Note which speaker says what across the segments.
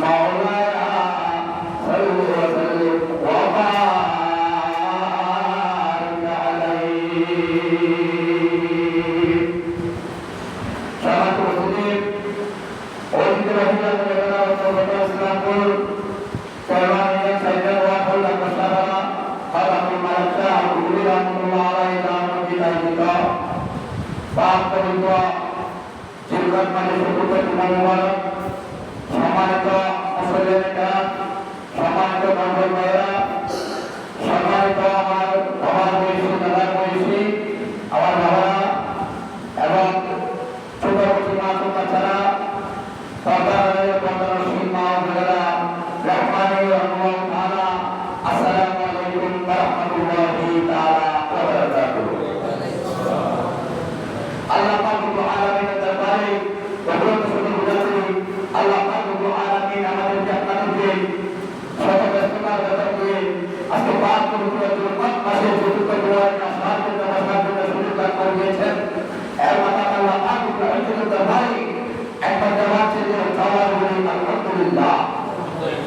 Speaker 1: مولانا صل وسلم وبارك আজকে পাঁচ পবিত্র জুলকত মাসে চতুর্থ জুলাইকে আসমানকে নমস্কার জন্য সুযোগ দান করে দিয়েছেন। এর মাতা আল্লাহ পাক রব্বুল দরবারে একবার জবাব চেয়ে চাওয়ার বলি আলহামদুলিল্লাহ।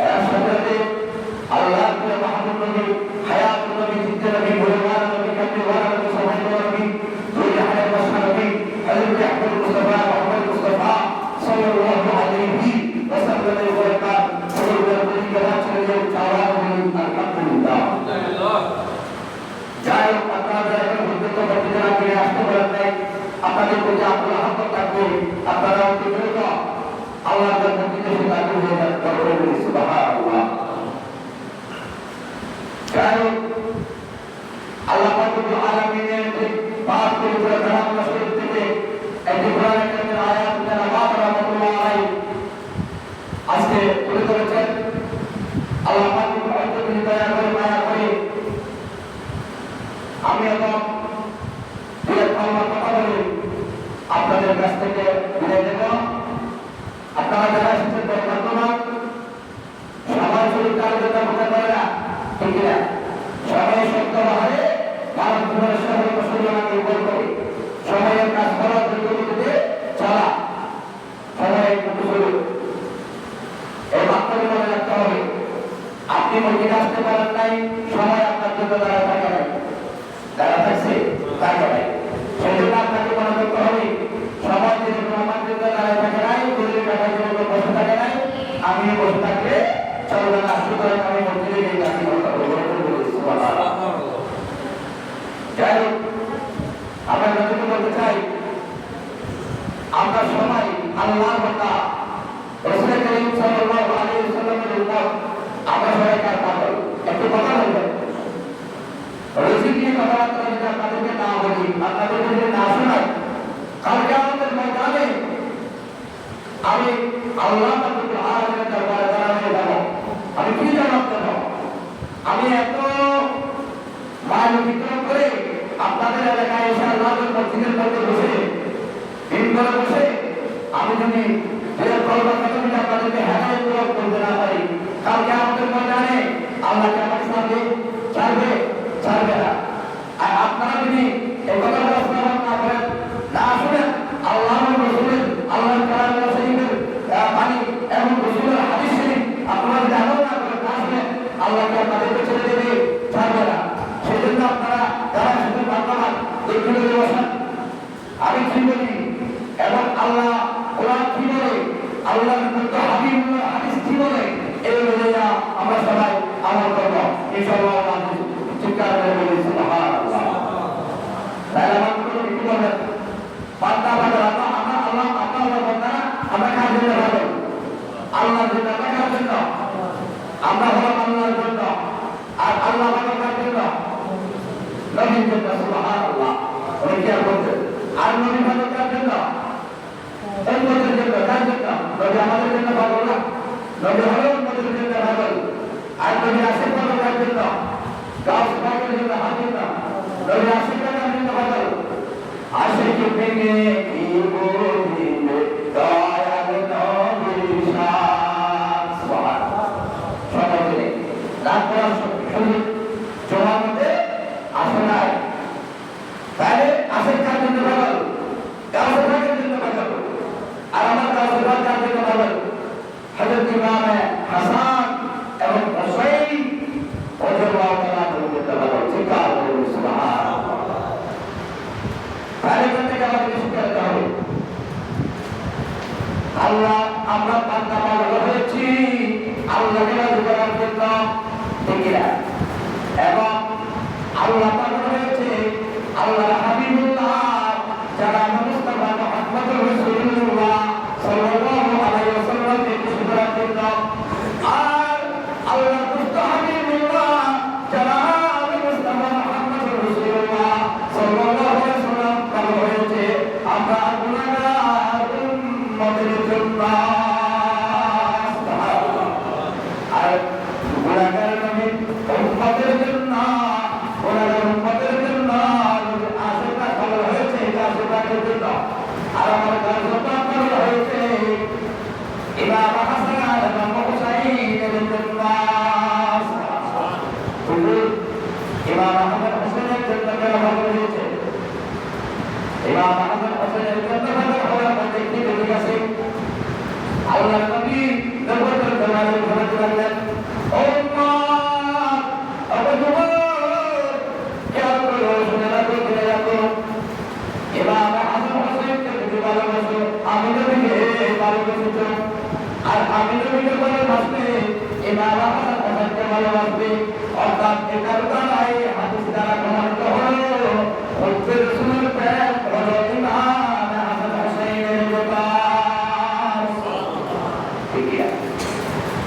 Speaker 1: এর সাথে আল্লাহ কে মাহমুদ নবী হায়াত নবী জিদ্দ নবী বুরহান নবী কামলিওয়ালা নবী সুবহান নবী দুই হাজার বছর নবী হযরত আহমদ মুস্তাফা মুহাম্মদ মুস্তাফা সাল্লাল্লাহু আলাইহি ওয়াসাল্লাম এর বরকত সর্বদা বলি জবাব চেয়ে চাওয়ার বলি আলহামদুলিল্লাহ। যাই হোক আপনারা এখন হুজুর বর্তমানে ফিরে আসতে পারেন নাই, আপনাদের প্রতি আল্লাহ রহমত থাকবে। আপনারা দ্রুত আল্লাহর মসজিদে এসে দাখিল হয়ে যান, তারপরে বলি সুবহানাল্লাহ। যাই হোক আল্লাহ পাক রব্বুল আলামিনের পাক পবিত্র কালাম শরীফ থেকে একটি কোরআন কারীমের আয়াত তেলাওয়াত রাহমাতুল্লাহ আলাইহি আজকে তুলে ধরেছেন। আল্লাহ পাক রব্বুল আলামিন দয়া করে মায়া করে আমি এখন কথা বলি আপনাদের কাছ থেকে বিদায় দেব। আপনারা যারা এসেছেন বর্তমান সবাই শরীর কারো জন্য মনে করে না, ঠিক না? সবাই সত্য বাহারে মানব জীবনের সর্ব সূর্যমান নির্ভর করে সময়ের কাজ করা দ্রুতগতিতে চলা সময়ের কুকুর এই বাক্যটি মনে রাখতে হবে। আপনি মসজিদে আসতে পারেন নাই, সময় আপনার জন্য দাঁড়া থাকে নাই, দাঁড়া থাকছে থাকে নাই, সেজন্য আপনাকে মনে করতে হবে সময় যেহেতু আমার জন্য দাঁড়ায় থাকে নাই, দূরের কাটার জন্য বসে থাকে নাই, আমি বসে থাকলে চলবে না। সুতরাং আমি মসজিদে গিয়ে দাঁড়িয়ে কথা বলবো। যাই হোক আমরা যতটুকু বলতে চাই, আমরা সবাই আল্লাহর বান্দা, রাসূল করিম সাল্লাল্লাহু আলাইহি ওয়াসাল্লামের উম্মত। আমরা সবাই কার পাগল? একটু কথা বলবেন। রিজিক নিয়ে কথাবার্তা যদি আপনাদেরকে না বলি, আপনাদেরকে যদি না শোনাই, কালকে আমাদের ময়দানে আমি আল্লাহ রব্বুল আলামিনের দরবারে দাঁড়ানো যাব। আমি কি জবাব দেব? আমি এত মাল বিতরণ করে আপনাদের এলাকায় এসে আল্লাহর মসজিদের মধ্যে বসে দিন করে বসে আমি যদি আপনাদেরকে হেদায়েত করতে না পারি, কালকে আমাদের ময়দানে আল্লাহকে আমার সাথে ছাড়বে না। আর আপনারা যদি এই কথাগুলো শ্রবণ না করেন, না শুনেন, আল্লাহর রাসূলের আল্লাহর কালাম শরীফের বাণী এবং রাসূলের হাদিস শরীফ আপনারা যদি আমল না করেন, না শুনেন, আল্লাহকে আপনাদেরকে ছেড়ে দেবে, ছাড়বে না। সেজন্য আপনারা যারা শুধু বর্তমান এইগুলো বসেন, আমি কি বলি এবং আল্লাহ কোরআন কি বলে, আল্লাহর হাবিবুল্লাহ হাদিস কি বলে, এই অনুযায়ী আমরা সবাই আমল করব ইনশাআল্লাহ। চিৎকার করে বলি সুবহানাল্লাহ। তাহলে আমার কোনো কি বলেন বান্দা বান্দা আমরা আল্লাহ আপনার বান্দা আমরা কার জন্য ভালো? আল্লাহর জন্য। আমরা কার জন্য? আমরা হলাম আল্লাহর জন্য। আর আল্লাহ আমাদের কার জন্য? নবীর জন্য। সুবহানাল্লাহ। ওই কি আর বলতে? আর নবী ভালো কার জন্য? উম্মতের জন্য। কার জন্য? নবী আমাদের জন্য ভালো না, নবী হলো উম্মতের জন্য ভালো। আর নবী আসে ভালো কার জন্য? গাছ পাকের জন্য, হাতের না। নবী আসে কার জন্য ভালো? আসে কি ভেঙে কি বলিবে দয়াল নবীর শান। সুবহানাল্লাহ। সবাই রাত পড়ার শুরু জমার মধ্যে আসে নাই, তাহলে আসে কার জন্য ভালো? গাছ পাকের জন্য ভালো। আর আমার গাছ পাকের জন্য ভালো হযরত ইমাম হাসান এবং হুসাইন রাদিয়াল্লাহু তাআলা বলতে ভালো। চিৎকার করে সুবহানাল্লাহ। তাহলে থেকে আমাদের শিক্ষা দিতে হবে আল্লাহ আমরা বান্দা পাগল হয়েছি আল্লাহকে রাজি করার জন্য, ঠিক না? এবং আল্লাহ পাগল হয়েছে আল্লাহর হাবিবুল্লাহ যারা মুস্তাফা মুহাম্মদুর রাসূলুল্লাহ সাল্লাল্লাহু আলাইহি ওয়াসাল্লামকে খুশি করার জন্য। আর আল্লাহর মুস্তাফা হাবিবুল্লাহ যারা মুস্তাফা মুহাম্মদুর রাসূলুল্লাহ সাল্লাল্লাহু আলাইহি ওয়াসাল্লাম পাগল হয়েছে আমরা গুনাহগার উম্মতের জন্য। আর গুনাহগার নবী উম্মতের জন্য, গুনাহগার উম্মতের জন্য আশীর্বাদ ভালো হয়েছে, এটা আশীর্বাদের জন্য। আর আমার গাছ পাগল হয়েছে ইমাম হাসান এবং হুসাইনের জন্য। ইমাম আহমদ হোসেনের জন্য কেন ভালো হয়েছে? ইমাম আহমদ হোসেনের জন্য ভালো হওয়ার মধ্যে একটি বেশি আছে। আল্লাহ নবী নবুয়তের জমানে ঘোষণা করলেন, ও উম্মত, আবু যুবক, খেয়াল করো, শুনে রাখো, জেনে রাখো, ইমাম আহমদ হোসেনকে তুমি ভালোবাসো, আমি নবীকে ভালোবেসেছো, আর আমি নবীকে ভালোবাসলে ইমাম আহমদ হোসেনকে ভালোবাসবে। অর্থাৎ এটার দ্বারাই হাদিস দ্বারা প্রমাণিত হলো হচ্ছে রাসূলের প্রেম হলো ইমাম আহমদ হোসেনের ব্যাপার। ঠিক আছে,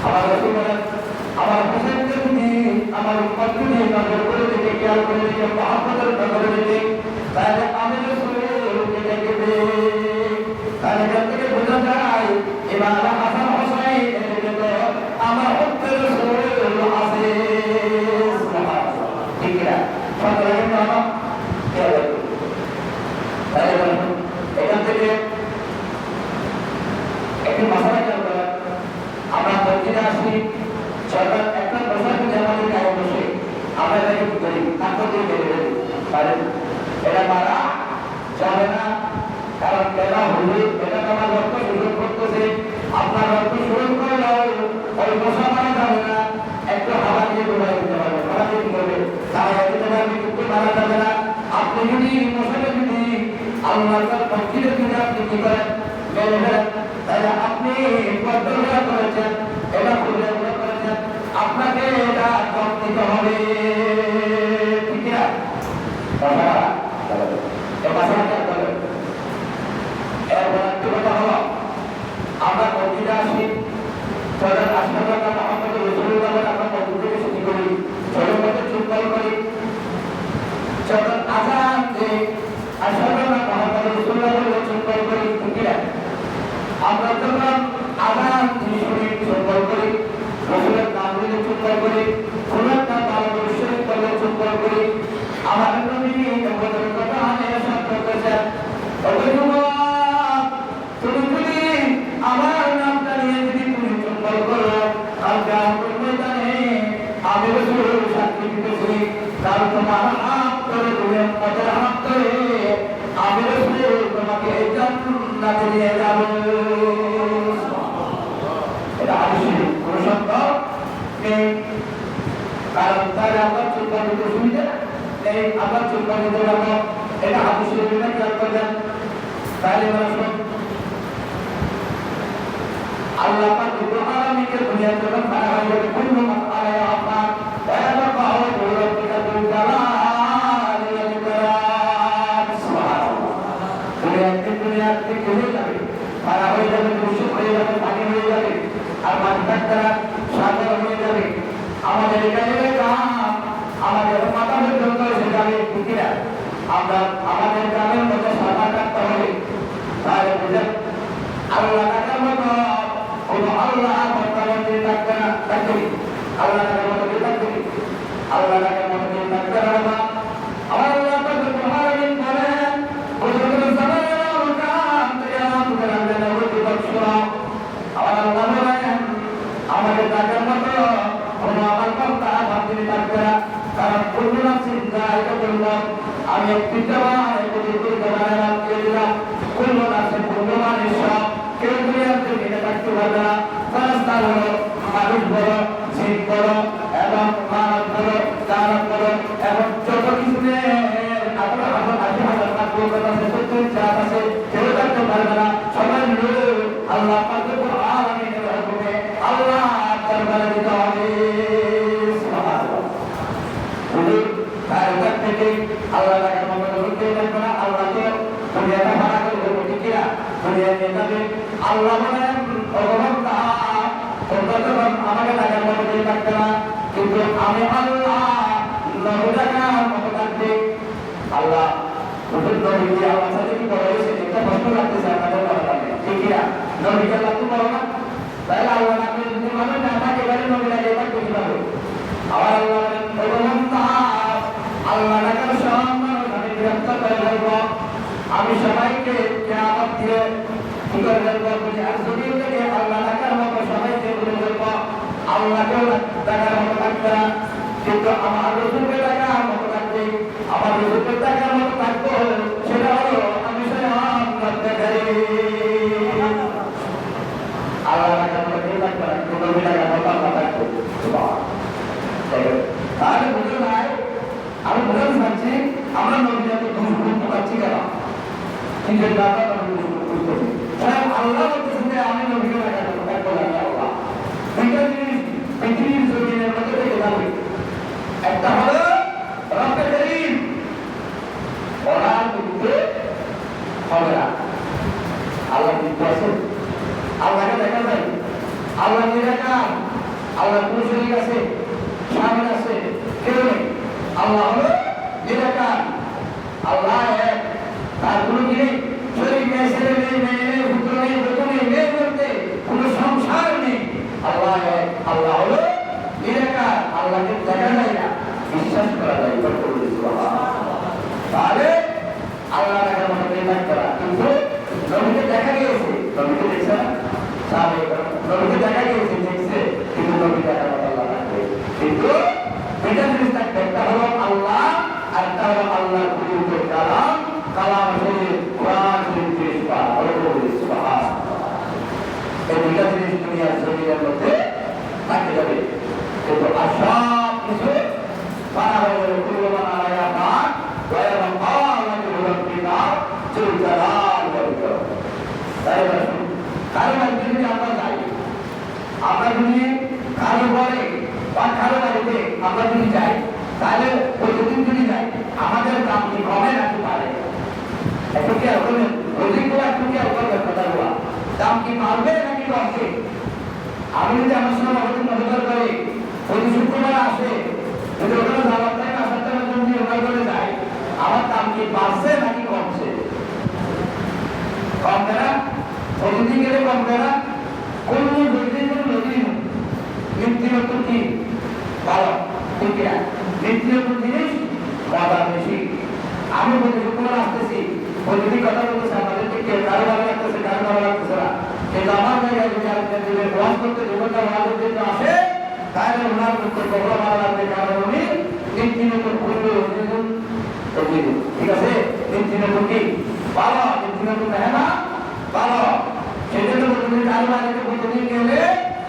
Speaker 1: আমার রাসূল বলেন, আমার হোসেনকে তুমি আমার উম্মতকে নিয়ে নজর করে দিতে, খেয়াল করে দিতে, মহব্বতের নজরে দিতে, তাহলে আমি রাসূলকে দেখবে। তাহলে এখান থেকে বোঝা যায় ইমাম হাসান হোসেনের ভিতরে আমার হচ্ছে রাসূল আছে। ঠিক না? এখান থেকে একটি মশলা খেয়াল করেন, আমরা মসজিদে আসি, সরকার একটা বসার যদি আমাদের গায়ে বসে আমরা এটাকে কি করি? কাপড় দিয়ে বেড়ে বেড়ে পারেন, এটা মারা যাবে না, কারণ এটা হলে এটা আমার রক্ত সুযোগ করতেছে, আপনার রক্ত সুযোগ করলেও ওই বসা মারা যাবে না, একটু হাওয়া দিয়ে ডোবাই দিতে পারবে, হাওয়া দিয়ে কি করবে? তাহলে দিতে পারবে, কিন্তু মারা যাবে না। আপনি যদি মশাকে যদি আল্লাহর মসজিদে যদি আপনি কি করেন? মেরে ফেলেন, তাহলে আপনি পদ্মা করেছেন, এটা ভুলে করেছেন, আপনাকে এটা জব দিতে হবে। ঠিক না? এরপর একটি কথা হলো, আমরা মসজিদে আসি, সরকার আশীর্বাদ আমরা আমাদের রসুল্লাহ আমরা মসজিদে ছুটি করি, ছোটের মধ্যে চুপকাল করি, সরকার আজান যে আশীর্বাদ আমাদের রসুল্লাহ চুপকাল করি। ঠিক না? আমরা যখন আজান শুনি চুপকাল করি, রসুলের নাম নিলে চুপকাল করি, কোরআন নাম বাংলা শরীফ বলে চুপকাল করি। আমাদের নবী আমাদের কথা এরশাদ করতেছেন, তুমি যদি আমার নামটা নিয়ে যদি তুমি চুপকাল করো, কালকে আমার ময়দানে আমি রাসূল সাক্ষী দিতেছি, কাল তোমার হাত ধরে তুমি আমাদের হাত ধরে আমি রাসূল তোমাকে জান্নাতে নিয়ে যাব। এটা হাদিস কোন শব্দ নেই, কারণ তাহলে আপনার চুপকাল দিতে সুবিধা এই আপনার চুপকাল দিতে পারবো, এটা হাদিস শরীফে খেয়াল করবেন। তাহলে মানুষ আল্লাহ পাক রব্বুল আলামিনের দুনিয়া যখন পারা হয়ে যাবে, কুল্লু মান আলাইহা ফান ওয়া ইয়াবকা ওয়াজহু রাব্বিকা যুল জালালি ওয়াল ইকরাম। সুবহানাল্লাহ। দুনিয়া থেকে হয়ে যাবে, পারা হয়ে যাবে, দূষিত হয়ে যাবে, পানি হয়ে যাবে, আর মাটিটা দ্বারা সাগর হয়ে যাবে। আমাদের এখানে কাম আমাদের মাথা পর্যন্ত এসে যাবে। ঠিক না? আমরা আমাদের গ্রামের মধ্যে সাঁতার কাটতে হবে, তাহলে বুঝেন আল্লাহ টাকার মতো কোনো আল্লাহ মতামত থাকবে না, থাকবে আল্লাহ টাকার মতো থাকবে, আল্লাহ টাকার মতো থাকবে না। আমার আল্লাহ তাআলা কুরআনে বলেন, ওয়াজকুরু সামাওয়াতি কাম কিয়ামুল আযানা ওয়া তুবশরা। আমার আল্লাহ বলেন আমাদের টাকার মতো কোনো আমার বান্দা ভাবতে থাকবে না, কারণ কুল্লু নাফসিন যায়িকাতুল মউত, আমি একটি জবান একটি জবানের নাম দিয়ে দিলাম, কুল্লু নাফসিন কুল্লু মানিশা, কেউ দুনিয়ার জমিনে থাকতে পারবে না। রাস্তা বলো, মানুষ বলো, জিন বলো, এবং মানব বলো, জানব বলো, এবং যত কিছু আপনার হাজার 80,000 মাকলুকাত আছে, 70 আছে, কেউ থাকতে পারবে না। সবাই আল্লাহ পাক রব্বুল আলামিনের হুকুমে আল্লাহ দরবারে দিতে হবে। সুবহানাল্লাহ। তার থেকে আল্লাহ তাকে মনে করতে পারবে না, আল্লাহকে দুনিয়াটা ভাড়া করে দেবো। ঠিক না? দুনিয়া নিয়ে যাবে। আল্লাহ বলেন, ভগবান তোমরা যখন আমাকে টাকার মতো দিয়ে থাকবে না, কিন্তু আমি আল্লাহ নবী টাকার মতো থাকবে। আল্লাহ হুজুর নবী দিয়ে আমার সাথে কি বলা হয়েছে? একটা প্রশ্ন লাগতেছে আপনাদের ভালো লাগে। ঠিক না? নবীকে লাগতে পারো না, তাহলে আল্লাহ আপনি যদি মানুষ না থাকে এবারে নবীটাকে এবার বুঝতে পারবে। আবার আল্লাহ বলেন, ভগবান আল্লাহ টাকার সব মানুষ আমি গ্রেফতার করে ফেলবো, আমি সবাইকে কিয়ামত দিয়ে কি করে ফেলবো? আর যদি থেকে আল্লাহ টাকার মতো সবাইকে বলে ফেলবো, আল্লাহকেও টাকার মতো থাকবে না, কিন্তু আমার রসুলকে টাকার মতো তাহলে বোঝা যায়, আমি বোঝাতে চাচ্ছি আমরা নবী এত দুর্গুণ পাচ্ছি কেন? নিজের দাদা আল্লাহ বলতেছেন যে আমি নবীকে আল্লাহ দুইটা জিনিস পৃথিবীর জমিনের মধ্যে থেকে যাবে। একটা হলো রব্বে করিম, ওনার মৃত্যু হবে না। আল্লাহ মৃত্যু আছে, আল্লাহকে দেখা যায়, আল্লাহ নিরাকার, আল্লাহ কোন শরীর আছে, স্বামী আছে, কেউ নেই। আল্লাহ হলো নিরাকার, আল্লাহ এক, তার কোনো কি নেই, শরীর নেই, ছেলে নেই, মেয়ে নেই, পুত্র নেই, পুত্র নেই, মেয়ে বলতে কোন সংসার নেই। আল্লাহ এক, আল্লাহ হলো নিরাকার, আল্লাহকে দেখা যায় না, বিশ্বাস করা যায়। তাহলে আল্লাহ দেখার মতো নির্মাণ করা, কিন্তু নবীকে দেখা গিয়েছে, নবীকে দেখছে না, নবীকে দেখা গিয়েছে, দেখছে, কিন্তু নবী দেখার মতো আল্লাহ রাখবে। কিন্তু দুইটা জিনিস থাকবে, একটা হলো আল্লাহ আর একটা হলো আল্লাহর পবিত্র কালাম, কালাম শরীফ, কোরআন শরীফ 30 বার, সুবহানাল্লাহ। এই দুইটা জিনিস দুনিয়ার জমিনের মধ্যে থাকতে যাবে, কিন্তু আর সব কিছু বানা হয়ে গেল কুরবান আলাইয়া পাক ওয়া মাকালাতু রাব্বিকা জুল জালাল ওয়াল ইকরাম। তাই না? কারণ যদি আমরা যাই, আমরা যদি কারো ঘরে বা কারো বাড়িতে আমরা যদি যাই, তাহলে প্রতিদিন যদি যাই আমাদের দাম কি কমে নাকি পারে? একটু কি করবেন, রোজিগুলো একটু কি করবেন, কথাগুলো দাম কি বাড়বে নাকি কমবে? আমি যদি আমার সঙ্গে নজর করি, প্রতি শুক্রবার আসে, যদি ওখানে যাওয়ার টাইম আসার টাইম যদি ওখানে করে যাই, আমার দাম কি বাড়ছে নাকি কমছে? কমবে না? প্রতিদিন গেলে কমবে না? কোন প্রতিদিন কোন নদী নিত্যনত কি ভালো, ঠিক না? নিত্যনত জিনিস মজা বেশি। আমি প্রতি শুক্রবার আসতেছি, প্রতিদিন কথা বলতেছে, আমাদেরকে কেউ কারো ভালো লাগতেছে, কারো ভালো লাগতেছে না, কিন্তু আমার জায়গায় যদি আরেকটা দিনের ওয়াজ করতে জীবনটা ভালোর জন্য আসে, তাহলে ওনার করতে কখনো ভালো লাগবে, কারণ উনি নিত্যনত করবে, ঠিক আছে? নিত্যনত কি ভালো, নিত্যনত মেহনা ভালো। সেজন্য প্রতিদিন কারো বাড়িতে প্রতিদিন গেলে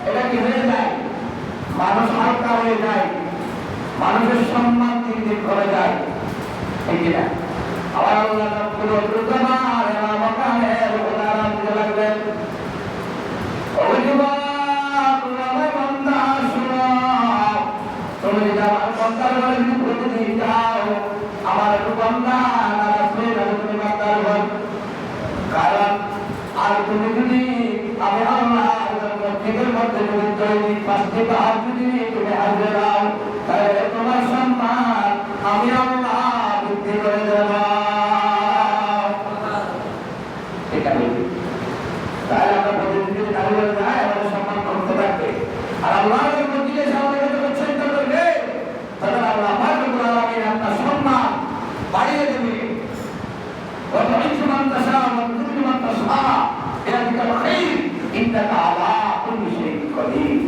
Speaker 1: এটা কি হয়ে যায়, মানুষ হালকা হয়ে যায়, মানুষের সম্মান দিন দিন করে যায়, ঠিক কিনা? আবার আল্লাহ লাগবেন, প্রতিদিন যাও আমার একটু বন্ধা, কারণ আর তুমি যদি আমি আল্লাহ মসজিদের মধ্যে যদি দৈনিক 5টি কাজ যদি তুমি হাজির দাও, তাহলে তোমার সম্মান আমি আল্লাহ বৃদ্ধি করে দেব। ঠিক আছে? তাহলে আমরা প্রতিদিন যদি দাঁড়িয়ে যাই, আমাদের সম্মান করতে থাকবে। আর আল্লাহর মসজিদে সামনে উৎসাহিত করবে, তাহলে আল্লাহ আপনার সম্মান বাড়িয়ে দেবে। وتعز من تشاء وتذل من تشاء بيدك الخير انك على كل شيء قدير।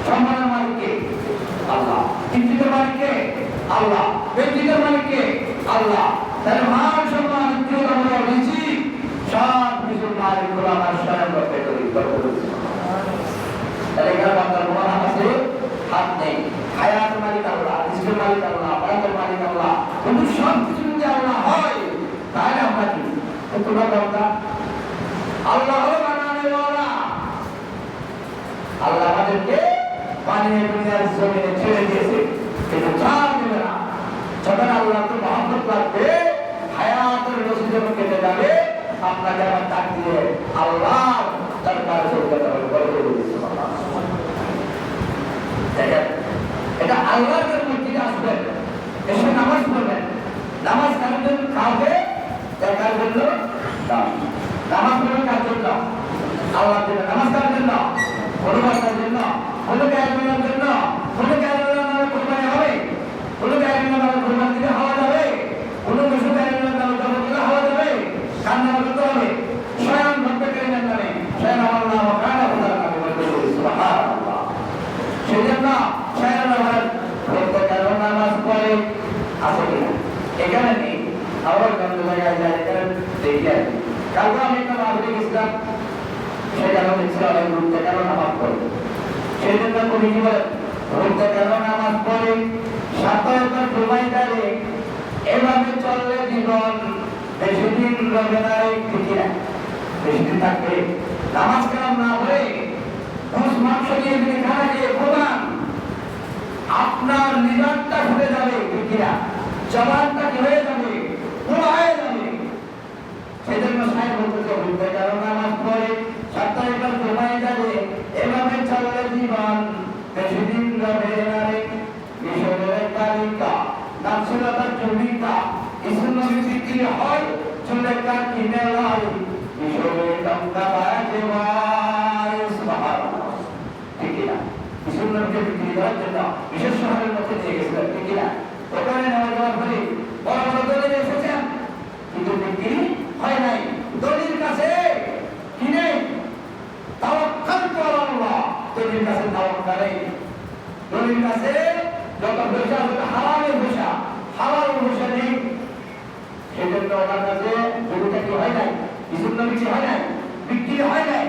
Speaker 1: সম্মানের মালিক কে? আল্লাহ। ইজ্জতের মালিক কে? আল্লাহ। বেজ্জতের মালিক কে? আল্লাহ। তাহলে মান সম্মান ইজ্জত আমরা রিজিক সব কিছুর মালিক হলো আমার স্বয়ং রব্বে করিম। তাহলে এখানে বান্দার কোনো হাত আছে? হাত নেই। হায়াতের মালিক আল্লাহ, রিজিকের মালিক আল্লাহ, বারাকাতের মালিক আল্লাহ। কিন্তু সব কিছু যদি আল্লাহ হয়, তাহলে আমরা কি? তোমরা বান্দা, আল্লাহ হলো বানানেওয়ালা। আল্লাহ আমাদেরকে বানিয়ে দুনিয়ার জমিনে ছেড়ে দিয়েছে, কিন্তু ছাড় দেবে না। যখন আল্লাহ তো মহব্বত লাগবে, হায়াতের রশি যখন কেটে যাবে, আপনাকে আমার ডাক দিয়ে আল্লাহ দরবারে চলতে হবে। দেখেন, এটা আল্লাহর মসজিদে আসবেন, এসে নামাজ পড়বেন, নামাজ কার জন্য? খাবে, কার জন্য? নামাজ পড়বেন কার জন্য? আল্লাহর জন্য। নামাজ কার জন্য? পরিবারের জন্য। কোনো গায়ের জন্য, কোনো গায়ের নামে কোরবানি হবে, কোনো গায়ের নামে কোরবানি দিলে হওয়া যাবে, কোনো কিছু গায়ের নামে জব দিলে হওয়া যাবে, কার নামে করতে হবে? স্বয়ং রব্বে করিমের নামে, স্বয়ং আমার নাম কানা খোদার নামে বলতে হবে। সুবহানাল্লাহ। সেজন্য স্বয়ং আমার প্রত্যেকের নামাজ পড়ে আছে কিনা? এখানে নেই, আবার কোন জায়গায় যায়, এখানে দেখি আর কি। কালকে আমি একটা মাহফিলে গেছিলাম, সেখানে দেখছি অনেক গ্রুপ থেকে নামাজ পড়ে। সেই জন্য কমিটি বলে ঘুরতে গেল নামাজ পড়ে সাতটা ঘুমাই গেলে এভাবে চললে জীবন বেশি দিন রবে না রে ঠিকিরা বেশি দিন থাকবে নামাজ কালাম না হয়ে ঘুষ মাংস দিয়ে যদি খানা খেয়ে ঘুমান আপনার লিভারটা ফুটে যাবে ঠিকিরা জবানটা কি হয়ে যাবে পুরো হয়ে যাবে সেজন্য সাহেব বলতেছে ঘুরতে গেল নামাজ পড়ে সাতটা এবার ঘুমাই যাবে এভাবে চললে জীবন বেশি দিন রবে না রে মিশরের তালিকা নাম ছিল তার জমিটা ইসলামী বিক্রি হয় চলে কার কিনে লাই মিশরের টঙ্কা বাজে ভাই সুবহানাল্লাহ ঠিক না ইসলামকে বিক্রি করার জন্য বিশেষ শহরের মধ্যে নিয়ে গেছিলেন ঠিক না ওখানে নেওয়া যাওয়ার পরে বড় বড় দলিল এসেছেন কিন্তু বিক্রি হয় নাই দলিল কাছে কিনে তাওয়াক্কাল আল্লাহ দলিল কাছে তাওয়াক্কাল নেই দলিল কাছে যত পয়সা হারামের পয়সা হালাল পয়সা নেই সেজন্য ওনার কাছে জমিটা কি হয় নাই ইসলাম বিক্রি হয় নাই বিক্রি হয় নাই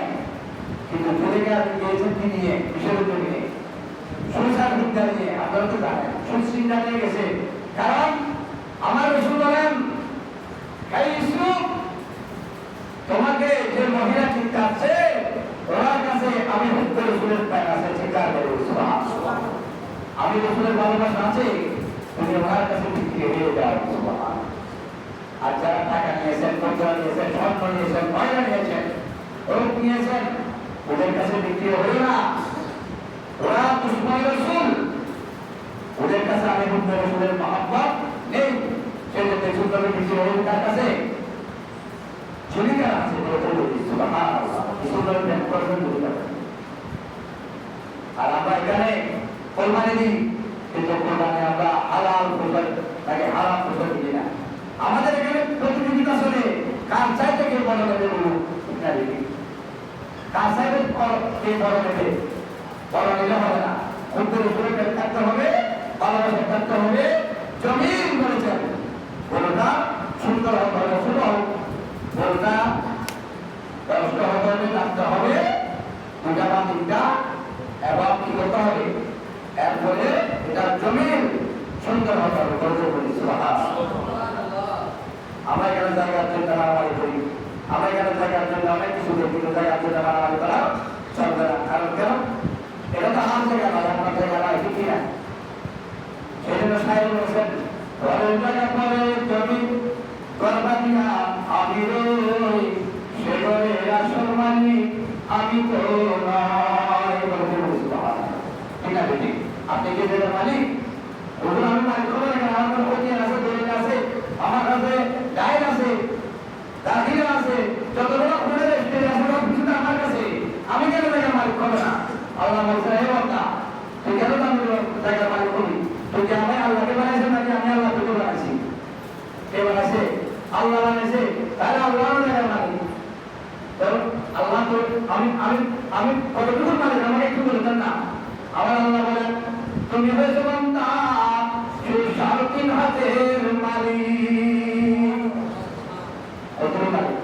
Speaker 1: কিন্তু জমিটা গিয়েছেন কি নিয়ে বিশেষজ্ঞ নিয়ে সংসার বিদ্যা নিয়ে আপনারা তো জানেন সুচিন্তা নিয়ে গেছে কারণ আমার রসুল বলেন তোমাকে যে মহিলা চিন্তা আছে ওনার কাছে আমি হুক্ত রসুলের প্যান আছে চিন্তা করে আমি রসুলের ভালোবাসা আছে তুমি ওনার কাছে বিক্রি হয়ে যাও আর যারা টাকা নিয়েছেন মুদ্রা নিয়েছেন স্বর্ণ নিয়েছেন ময়লা নিয়েছেন রূপ নিয়েছেন ওদের কাছে বিক্রি হয়ে না ওরা দুশ্মন রসুল ওদের কাছে আমি হুক্ত রসুলের মহব্বত নেই সেজন্য সুন্দর বিক্রি হয়ে তার কাছে ছুরিকার আছে সুন্দর ব্যাংক করবেন আর আমরা এখানে কোরবানি দিই কিন্তু কোরবানি আমরা হালাল কোরবানি তাকে হারাম কোরবানি দিই না আমাদের এখানে প্রতিযোগিতা চলে কার চাইতে কে বড় নেবে বলুন কার চাইতে কে বড় নেবে বড় নিলে হবে না খুদ্দের উপরে থাকতে হবে ভালোবাসা থাকতে হবে জমিন বলেছেন বলটা সুন্দর হতে হবে ছোট হোক বলটা ব্যবস্থা হতে হবে রাখতে হবে দুটা বা তিনটা এবং কি করতে হবে এরপরে এটা জমিন সুন্দর হতে হবে আমরা এখানে জায়গার জন্য মারামারি করি আমরা এখানে জায়গার জন্য অনেক কিছু কিন্তু জায়গার জন্য মারামারি করা চলবে না কারণ কেন এটা তো আমার জায়গা নয় আপনার জায়গা নয় ঠিক না সেই জন্য সাহেব বলছেন ঘরের জায়গা পরে জমি করবা দিয়া আমি রই সে ঘরে আসল মালিক আমি তো নয় ঠিক আছে ঠিক আপনি কি জায়গার মালিক ওগুলো আমি মালিক খবর রাখেন আমার কোনো ক্ষতি আছে দলিল আছে আমার কাছে ডাইন আছে দাখিল আছে যতগুলো খুলে স্টেজ আছে সব কিছু আমার কাছে আমি কেন জায়গার মালিক খবর না আল্লাহ বলছে হে বান্দা তুই কেন জায়গার মালিক হবি তুই কি আমি আল্লাহকে বানাইছেন নাকি আমি আল্লাহ তোকে বানাইছি কে বানাইছে আল্লাহ বানাইছে তাহলে আল্লাহ জায়গার মালিক আল্লাহ তো আমি আমি আমি কতটুকু মালিক আমাকে একটু বলতেন না আমার আল্লাহ বলেন তুমি হয়েছো বান্দা সেই 3.5 হাতের মালিক কতটুকু মালিক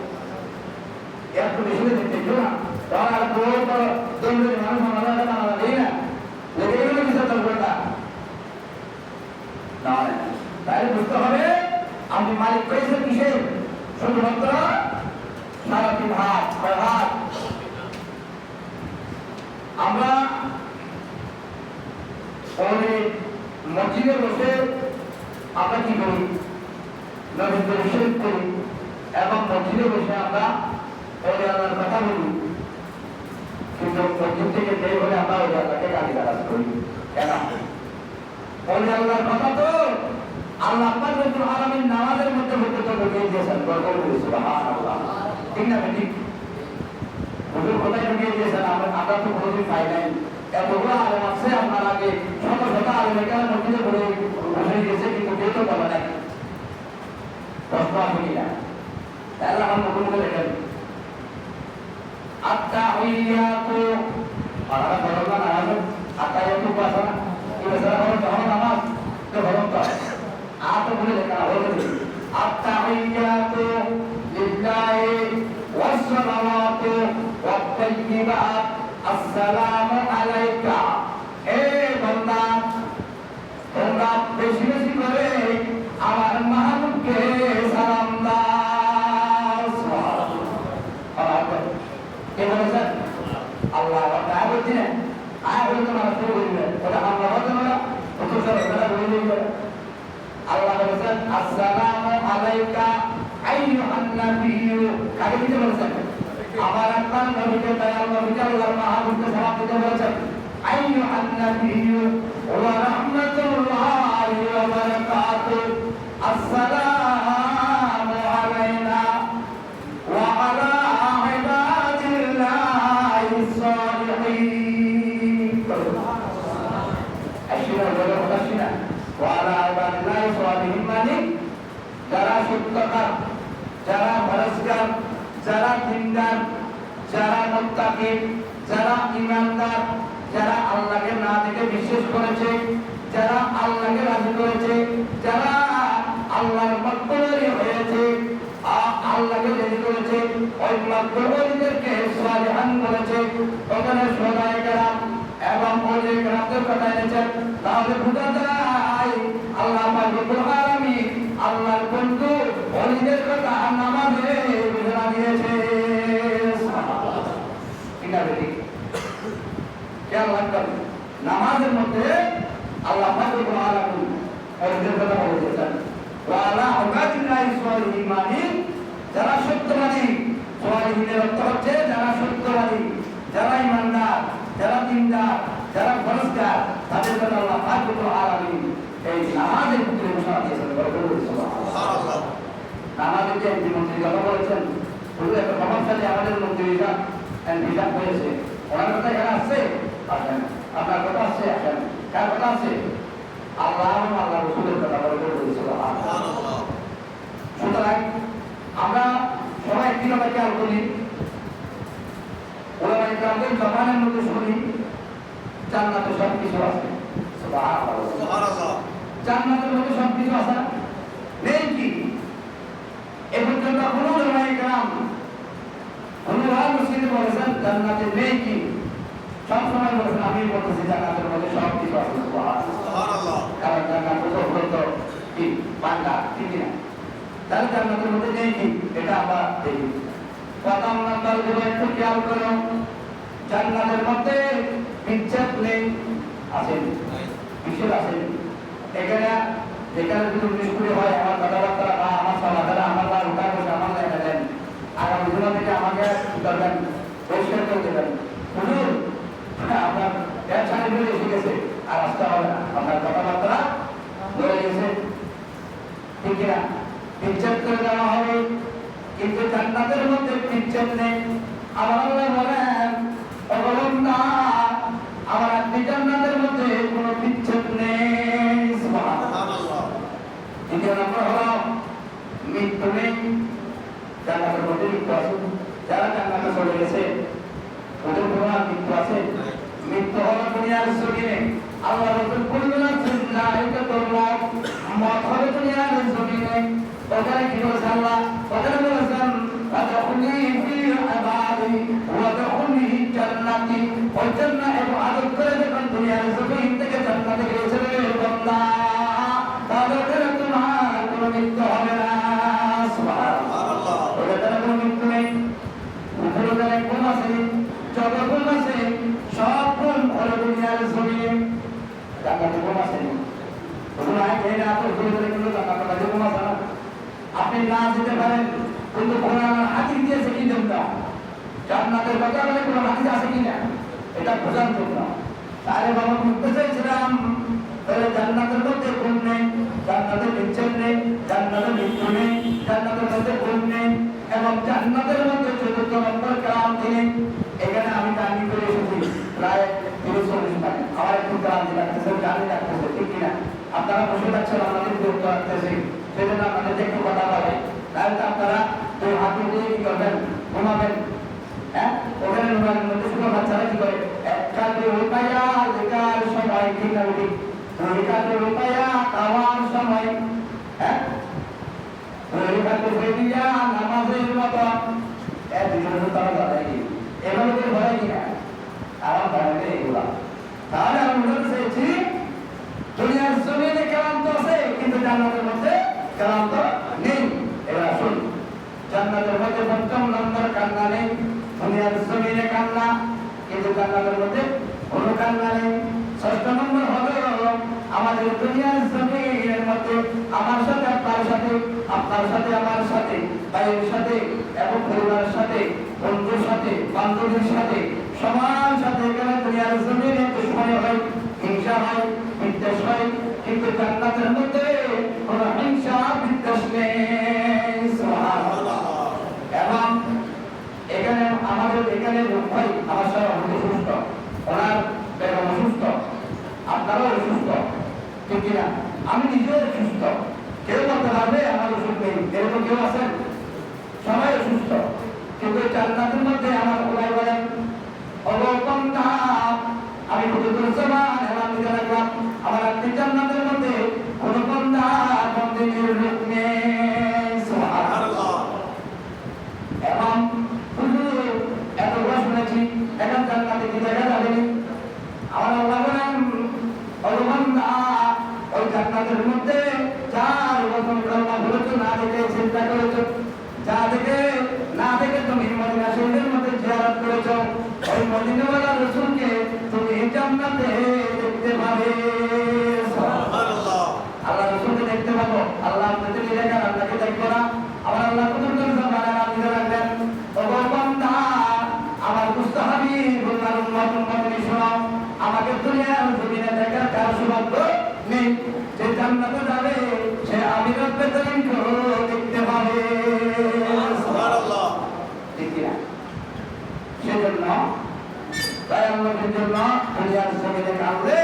Speaker 1: একটু বেশি দেখতে কেউ না তাহলে আর বড় বড় দণ্ডের মানুষ আমাদের না এই না লেগে গেলে কিছু চলবে না তাহলে বুঝতে হবে আপনি মালিক পেয়েছেন কিসে শুধুমাত্র 3.5 হাত 6 হাত আমরা মসজিদে বসে আমরা কি করি নবীদের শরীফ করি এবং মসজিদে বসে আমরা আল্লাহর কথা বলি কিন্তু মসজিদ থেকে বের হলে আমরা ওই আল্লাহকে গালিগালাজ করি কেন আল্লাহর কথা তো আল্লাহ পাক রব্বুল আলামিন নামাজের মধ্যে তো ঢুকিয়ে দিয়েছেন সুবহানাল্লাহ ঠিক না ঠিক হুজুর কোথায় ঢুকিয়ে দিয়েছেন আমরা তো কোনোদিন পাই নাই এতগুলো আলেম আছে আপনার আগে শত শত আলেম এখানে মসজিদে বসে গিয়েছে কিন্তু কেউ তো বলে নাই প্রশ্ন আসেনি না তাহলে আমার নতুন করে দেখেন আত্তাহিয়াতু আলাদা বড় না আছে আত্তাহিয়াতু পাসা এই বেচারা বড় যখন নামাজ তো বড় তো আত বলে লেখা হয়েছে আত্তাহিয়াতু লিল্লাহি ওয়াস সালাওয়াতু ওয়াত তাইয়্যিবাত আসসালামু আলাইকা হে বান্দা বলেছেন আসসালামু আলাইকা আইয়ুহান নাবিয়্যু, কাকে দিতে বলেছেন? আমার আল্লাহর নবীকে, দয়াল নবীকে আল্লাহর মাহবুবকে সালাম দিতে বলেছেন। আইয়ুহান নাবিয়্যু ওয়া রাহমাতুল্লাহি ওয়া বারাকাতুহু, আসসালামু আলাইনা ওয়া আলা ইবাদিল্লাহিস সালিহিন। আশিরা বলে আশিরা ওয়া আলা ইবাদিল্লাহিস সালিহিন, মানে যারা সত্যকার, যারা পরস্পর, যারা দিনদার, যারা মুত্তাকি, যারা ঈমানদার, যারা আল্লাহকে না দেখে বিশ্বাস করেছে, যারা আল্লাহকে রাজি করেছে, যারা আল্লাহর মক্তবরী হয়েছে, আল্লাহকে রাজি করেছে, ওই মক্তবরীদেরকে সালিহান বলেছে। ওখানে শোনায় কেরাম এবং ওলি কেরামদের কথা এনেছেন। তাহলে বোঝা যায় আল্লাহ পাক রব্বুল আলামিন আল্লাহর বন্ধু ওলিদের কথা নামাজে বুঝা দিয়েছে। এটা ঠিক খেয়াল রাখবেন, নামাজের মধ্যে আল্লাহ পাক রব্বুল আলামিন ওলিদের কথা বলেছেন। ওয়া আলা ইবাদিল্লাহিস সালিহিন, মানে যারা সত্যবাদী। সালিহিনের অর্থ হচ্ছে যারা সত্যবাদী, যারা ঈমানদার, যারা দিনদার, যারা পরস্পর, তাদের কথা আল্লাহ পাক রব্বুল আলামিন এই নামাজের ভিতরে ঘোষণা দিয়েছেন। সুবহানাল্লাহ। নামাজের যে মন্ত্রী কথা বলেছেন, শুধু একটা প্রভাবশালী আমাদের মন্ত্রীরা হিসাব করেছে, ওনার কথা এখানে আসছে, আসেন। আপনার কথা আসছে, আসেন। কার কথা আসছে? আল্লাহ এবং আল্লাহ রসুলের কথা বলে। সুবহানাল্লাহ। সুতরাং আমরা সবাই একটি কথা খেয়াল করি, ওলামায়ে কেরামদের জবানের মধ্যে শুনি জান্নাতে সব কিছু আছে। সুবহানাল্লাহ। জান্নাতের মধ্যে সব কিছু আছে নেই কি? এ পর্যন্ত কোনো ওলামায়ে কেরাম অনুবাদ মুসলিমে বলেছেন জান্নাতে নেই কি? সব সময় বলেছেন আমি বলতেছি জান্নাতের মধ্যে সব কিছু আছে। সুবহানাল্লাহ। কারণ জান্নাত তো হলো কি বান্দা, ঠিক না? তাহলে জান্নাতের মধ্যে নেই কি? এটা আমরা দেখি। প্রথম নাম্বার গুলো একটু খেয়াল করুন, জান্নাতের মধ্যে বিচ্ছেদ নেই, আছেন? বিচ্ছেদ আছেন? এখানে যেখানে যদি নিষ্ক্রিয় হয়, আমার কথাবার্তা বা আমার সমাধান আমার না উঠা বসে আমার লেখা দেন, আগামী দিন থেকে আমাকে করবেন, পরিষ্কার করে দেবেন। হুজুর আপনার ব্যবসা নিয়ে এসে গেছে, আর আসতে হবে না, আপনার কথাবার্তা ধরে গেছে, ঠিক না? বিচ্ছেদ করে দেওয়া হবে। কিন্তু জান্নাতের মধ্যে বিচ্ছেদ নেই। আমার আল্লাহ বলেন না, আমার আপনি জান্নাতের মধ্যে কোনো বিচ্ছেদ নেই। সুবহানাল্লাহ। দ্বিতীয় নম্বর হলো মৃত্যু নেই। জান্নাতের মধ্যে মৃত্যু আছে? যারা জান্নাতে চলে গেছে ওদের কোনো মৃত্যু আছে? মৃত্যু হলো দুনিয়ার জমিনে। আল্লাহ রাসূল কুল্লু নাফসিন যায়িকাতুল মাউত, মত হবে দুনিয়ার জমিনে। ওখানে কি বলেছে আল্লাহ? ওখানে বলেছেন ওয়াদখুলি ফি ইবাদি ওয়াদখুলি জান্নাতি। ওই জান্নাত ইবাদত করে যখন দুনিয়ার জমিন থেকে জান্নাতে গেছে বান্দা, তাহলে তোমার কোনো মৃত্যু হবে না। সুবহানাল্লাহ। ওখানে কোনো মৃত্যু নেই। ওখানে ঘুম আছে, যত ঘুম আছে সব ঘুম হলো দুনিয়ার জমিনে। জান্নাতে ঘুম আছে না? ওখানে আগে না তো ঘুরে কিন্তু জান্নাতে ঘুম আছে না? আপনি না যেতে পারেন, কিন্তু কোরআন হাদিস দিয়েছে কি তোমরা জান্নাতের কথা বলে কোন হাদিস আছে কিনা এটা বোঝার জন্য। তাহলে বাবা বুঝতে চাইছিলাম তাহলে জান্নাতের মধ্যে ঘুম নেই, জান্নাতের বিচ্ছেদ নেই, জান্নাতের মৃত্যু নেই, জান্নাতের মধ্যে ঘুম নেই, এবং জান্নাতের মধ্যে চতুর্থ নম্বর কালাম তিনি। এখানে আমি জানি করে এসেছি প্রায় 30-40 টাকা, আমার একটু কালাম লাগতেছে, জানি লাগতেছে, ঠিক কিনা? আপনারা বসে থাকছেন, আমাদের গুরুত্ব রাখতেছি, সেজন্য আপনাদের একটু কথা বলে। তাহলে আপনারা দুই হাত দিয়ে কি করবেন? ঘুমাবেন। হ্যাঁ, ওখানে ঘুমাবেন। মধ্যে শুধু বাচ্চারা কি করে? একটা রুপায়া লেখার সময়, ঠিক না? একটা রুপায়া খাওয়ার সময়, হ্যাঁ, নামাজের মতো তারা দাঁড়ায় কি এভাবে ভয় কিনা আমার দাঁড়াবে এগুলা। তাহলে আমি বলতে চাইছি দুনিয়ার জমিনে ক্লান্ত আছে, কিন্তু জান্নাতের মধ্যে ক্লান্ত নেই। এবার আসুন, জান্নাতের মধ্যে পঞ্চম নম্বর কান্না নেই। দুনিয়ার জমিনে কান্না, কিন্তু জান্নাতের মধ্যে কোনো কান্না নেই। ষষ্ঠ নম্বর হলো আমাদের দুনিয়ার জমিনের মধ্যে আমার সাথে আপনার সাথে, আপনার সাথে আমার সাথে, ভাইয়ের সাথে এবং পরিবারের সাথে, বন্ধুর সাথে, বান্ধবীর সাথে, সবার সাথে এখানে দুনিয়ার জমিনে দুশ্মনী হয়, হিংসা হয়, বিদ্বেষ হয়, কিন্তু জান্নাতের মধ্যে কোনো হিংসা বিদ্বেষ নেই। সুবহানাল্লাহ। এবং এখানে আমাদের এখানে ভাই আমার সাথে অসুস্থ, ওনার বেগম অসুস্থ, আপনারাও অসুস্থ, ঠিক কিনা? আমি নিজেও অসুস্থ। কেউ বলতে পারবে আমার ওষুধ নেই, এরকম কেউ আছেন? সবাই অসুস্থ, কিন্তু জান্নাতের মধ্যে আমার খোলাই বলেন অবকন্যা আমি রাখলাম আমার একটি জান্নাতের মধ্যে কোন বন্ধা বন্দিনীর রূপ নেই। সুবহানাল্লাহ। এবং এতগুলো শুনেছি, এখন জান্নাতে কি দেখা যাবে? আমার আল্লাহ বলেন অবকন্যা ওই জান্নাতের মধ্যে 4 বছর কলমা পড়েছো, না দেখে চিন্তা করেছো, যা দেখে না দেখে তুমি মদিনা শরীফের মধ্যে জিয়ারত করেছো, ওই মদিনাওয়ালা রাসূলকে তুমি জান্নাতে দেখতে পাবে। সুবহানাল্লাহ। আল্লাহ রাসূলকে দেখতে পাবো। আল্লাহ আপনাদের নিরাকার, আল্লাহকে দেখবো না। আমার আল্লাহ কতজন জামানা দিতে রাখবেন, ও বান্দা আমার মুস্তাহাবি বলার উম্মত শোনো, আমাকে দুনিয়ার জমিনে দেখার কার সৌভাগ্য নেই, যে জান্নাতে যাবে সে আমিরাত বেতনকে দেখতে পাবে। সুবহানাল্লাহ। ঠিক না? সেজন্য দয়াল নবীর জন্য দুনিয়ার জমিনে কাঁদলে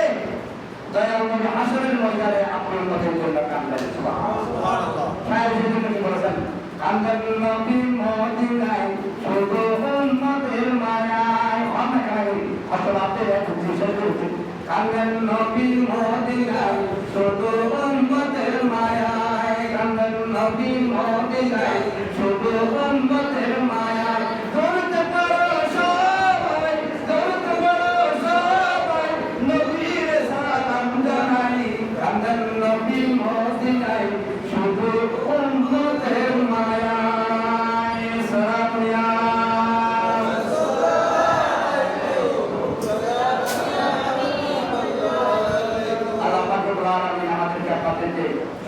Speaker 1: দয়াল নবী হাসরের ময়দানে আপনার উম্মতের জন্য কাঁদলেন। সুবহানাল্লাহ। তাই সেজন্য কি বলেছেন? কান্দেন নবী মদিনায় শুধু উম্মতের মায়ায়। অনেক আগে আসলে আপনাদের এক বিষয় বলছি, কান্দেন নবী মদিনায় শুধু উম্মতের মায়ায়, কান্দেন নবী মদিনায় শুধু উম্মতের মায়ায়। ধরতে পারো সবাই, ধরতে পারো সবাই, নবীর সালাম জানাই, কান্দেন নবী মদিনায় শুধু উম্মতের মায়ায়। সালাম ইয়া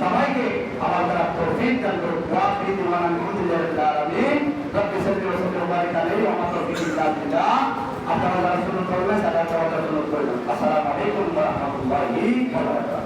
Speaker 1: সবাইকে আমার দ্বারা তৌফিক দান করুন। ওয়া ফি দিওয়ানা আলহামদুলিল্লাহি রাব্বিল আলামিন। রব্বি সাল্লি ওয়া সাল্লিম ওয়া বারিক আলাইহি ওয়া মা তাওফীকি ইল্লা বিল্লাহ। আপনারা যারা শুরু করবেন তারা সবাই শুরু করবেন। আসসালামু আলাইকুম ওয়া রাহমাতুল্লাহি ওয়া বারাকাতুহু।